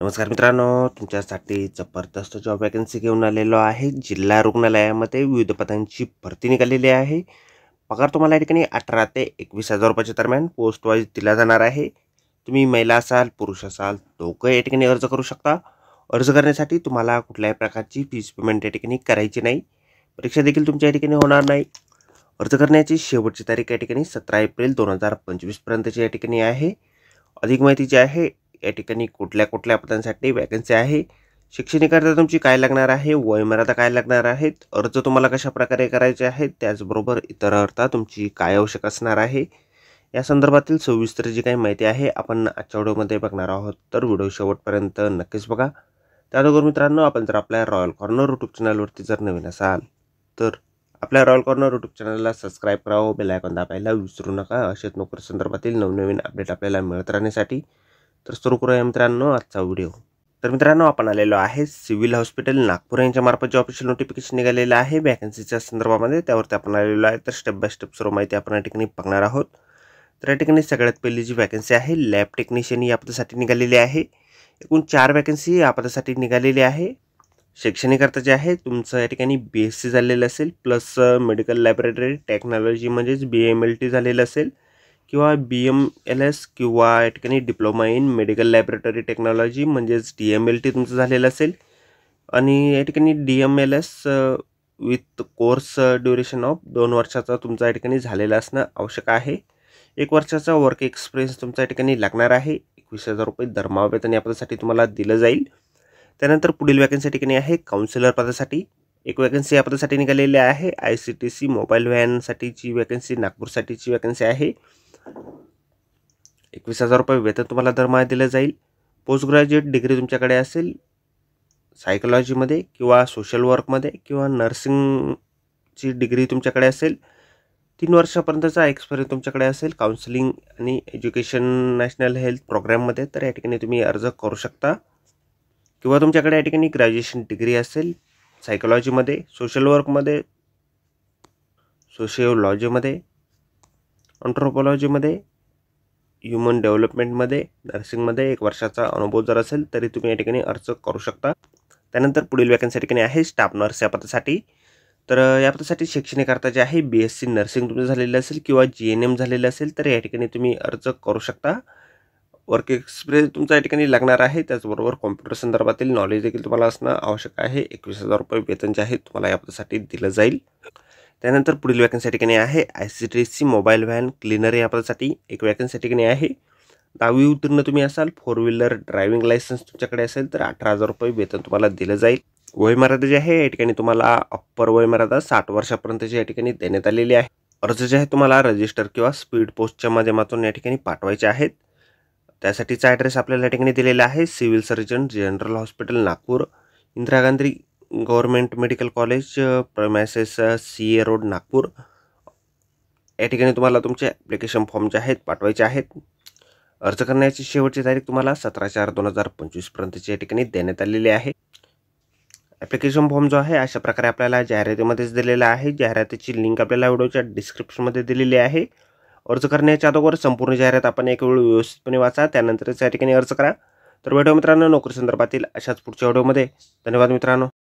नमस्कार मित्रांनो, तुमच्यासाठी जबरदस्त जॉब वॅकन्सी घेऊन आलेलो आहे। जिल्हा रुग्णालयामध्ये विविध पदांची भरती निघालेली आहे। पगार तुम्हाला या ठिकाणी 18 ते 21,000 रुपयाच्या दरम्यान पोस्ट वाईज दिला जाणार आहे। तुम्ही महिला असाल पुरुष असाल दोघं या ठिकाणी अर्ज करू शकता। अर्ज करण्यासाठी तुम्हाला कुठल्याही प्रकारची फीस पेमेंट या ठिकाणी करायची नाही। परीक्षा देखील तुमच्या या ठिकाणी होणार नाही। अर्ज करण्याची शेवटची तारीख या ठिकाणी 17 एप्रिल 2025 पर्यंतची या ठिकाणी आहे। अधिक माहिती जी आहे या ठिकाणी कुठल्या पदांसाठी वॅकन्सी आहे, शैक्षणिक अर्हता तुमची काय लागणार आहे, वयोमर्यादा काय लागणार आहेत, अर्ज तुम्हाला कशा प्रकारे करायचे आहेत, त्याचबरोबर इतर अर्हता तुमची काय आवश्यक असणार आहे, या संदर्भातील सविस्तर जी काही माहिती आहे आपण आजच्या व्हिडिओमध्ये बघणार आहोत। तर व्हिडिओ शेवटपर्यंत नक्कीच बघा। त्याचबरोबर मित्रांनो, आपण जर आपल्या रॉयल कॉर्नर यूट्यूब चॅनलवरती जर नवीन असाल तर आपल्या रॉयल कॉर्नर यूट्यूब चॅनलला सबस्क्राईब करावं, बेल आयकॉन दाबायला विसरू नका। अशाच नोकरी संदर्भातील नवनवीन अपडेट आपल्याला मिळत राहण्यासाठी। तर सुरू करूया मित्रांनो आजचा व्हिडिओ। तर मित्रांनो, आपण आलेलो आहे सिव्हिल हॉस्पिटल नागपूर यांच्या मार्फत जे ऑफिशियल नोटिफिकेशन निघालेलं आहे वॅकन्सीच्या संदर्भामध्ये, त्यावरती आपण आलेलो आहे। तर स्टेप बाय स्टेप सर्व माहिती आपण या ठिकाणी बघणार आहोत। तर या ठिकाणी सगळ्यात पहिली जी वॅकन्सी आहे लॅब टेक्निशियन या पदासाठी निघालेली आहे। एकूण 4 वॅकन्सी या पदासाठी निघालेली आहे। शैक्षणिक अर्थ जे आहे तुमचं या ठिकाणी BSc झालेलं असेल प्लस मेडिकल लॅबोरेटरी टेक्नॉलॉजी म्हणजेच BMLT झालेलं असेल किंवा BMLS किंवा या ठिकाणी diploma in medical laboratory technology म्हणजेच DMLT तुमचं झालेलं असेल। आणि या ठिकाणी DMLS with course duration of 2 वर्षाचा तुमचा या ठिकाणी झालेला असणं आवश्यक आहे। 1 वर्षाचा वर्क एक्सपिरियन्स तुमचा या ठिकाणी लागणार आहे। 21,000 रुपये दरमहा वेतन या पदासाठी तुम्हाला दिलं जाईल। त्यानंतर पुढील वॅकन्सी ठिकाणी आहे काउन्सिलर पदासाठी। एक वॅकन्सी या पदासाठी निघालेली आहे। ICTC मोबाईल व्हॅनसाठीची वॅकन्सी नागपूरसाठीची वॅकन्सी आहे। 21,000 रुपये वेतन तुम्हाला दरमहा दिलं जाईल। पोस्ट ग्रॅज्युएट डिग्री तुमच्याकडे असेल सायकोलॉजीमध्ये किंवा सोशल वर्कमध्ये किंवा नर्सिंगची डिग्री तुमच्याकडे असेल, 3 वर्षापर्यंतचा एक्सपिरियन्स तुमच्याकडे असेल काउन्सिलिंग आणि एज्युकेशन नॅशनल हेल्थ प्रोग्राममध्ये, तर या ठिकाणी तुम्ही अर्ज करू शकता। किंवा तुमच्याकडे या ठिकाणी ग्रॅज्युएशन डिग्री असेल सायकोलॉजीमध्ये, सोशल वर्कमध्ये, सोशिओलॉजीमध्ये, अँथ्रोपोलॉजीमध्ये, ह्युमन डेव्हलपमेंटमध्ये, नर्सिंगमध्ये 1 वर्षाचा अनुभव जर असेल तरी तुम्ही या ठिकाणी अर्ज करू शकता। त्यानंतर पुढील वॅकन्सी ठिकाणी आहे स्टाफ नर्स या पदासाठी। तर या पदासाठी शैक्षणिक अर्थ जे आहे BSc नर्सिंग तुमचं झालेलं असेल किंवा GNM झालेलं असेल तर या ठिकाणी तुम्ही अर्ज करू शकता। वर्क एक्सपिरियन्स तुमचा या ठिकाणी लागणार आहे। त्याचबरोबर कॉम्प्युटर संदर्भातील नॉलेज देखील तुम्हाला असणं आवश्यक आहे। 21,000 रुपये वेतन जे आहे तुम्हाला या पदासाठी दिलं जाईल। त्यानंतर पुढील वॅकन्सी ठिकाणी आहे ICTC मोबाईल व्हॅन क्लीनर या पदासाठी। एक वॅकन्सी ठिकाणी आहे 10वी उत्तीर्ण तुम्ही असाल, 4 व्हीलर ड्रायव्हिंग लायसन्स तुमच्याकडे असेल तर 18,000 रुपये वेतन तुम्हाला दिलं जाईल। वयमर्यादा जी आहे या ठिकाणी तुम्हाला अप्पर वयमर्यादा 60 वर्षापर्यंतची या ठिकाणी देण्यात आलेली आहे। अर्ज जे आहे तुम्हाला रजिस्टर किंवा स्पीड पोस्टच्या माध्यमातून या ठिकाणी पाठवायचे आहेत। त्यासाठीचा ॲड्रेस आपल्याला या ठिकाणी दिलेला आहे civil surgeon general hospital Nagpur, Indira Gandhi government medical college premises CA road Nagpur. या ठिकाणी तुम्हाला तुमचे ॲप्लिकेशन फॉर्म जे आहेत पाठवायचे आहेत। अर्ज करण्याची शेवटची तारीख तुम्हाला 17/4/2025 पर्यंतची या ठिकाणी देण्यात आलेली आहे। ॲप्लिकेशन फॉर्म जो आहे अशा प्रकारे आपल्याला जाहिरातीमध्येच दिलेला आहे। जाहिरातीची लिंक आपल्याला व्हिडिओच्या डिस्क्रिप्शनमध्ये दिलेली आहे। अर्ज करण्याच्या अगोदर संपूर्ण जाहिरात आपण एक वेळ व्यवस्थितपणे वाचा, त्यानंतरच या ठिकाणी अर्ज करा। तर व्हिडिओ मित्रांनो नोकरी संदर्भातील अशाच पुढच्या व्हिडिओमध्ये। धन्यवाद मित्रांनो।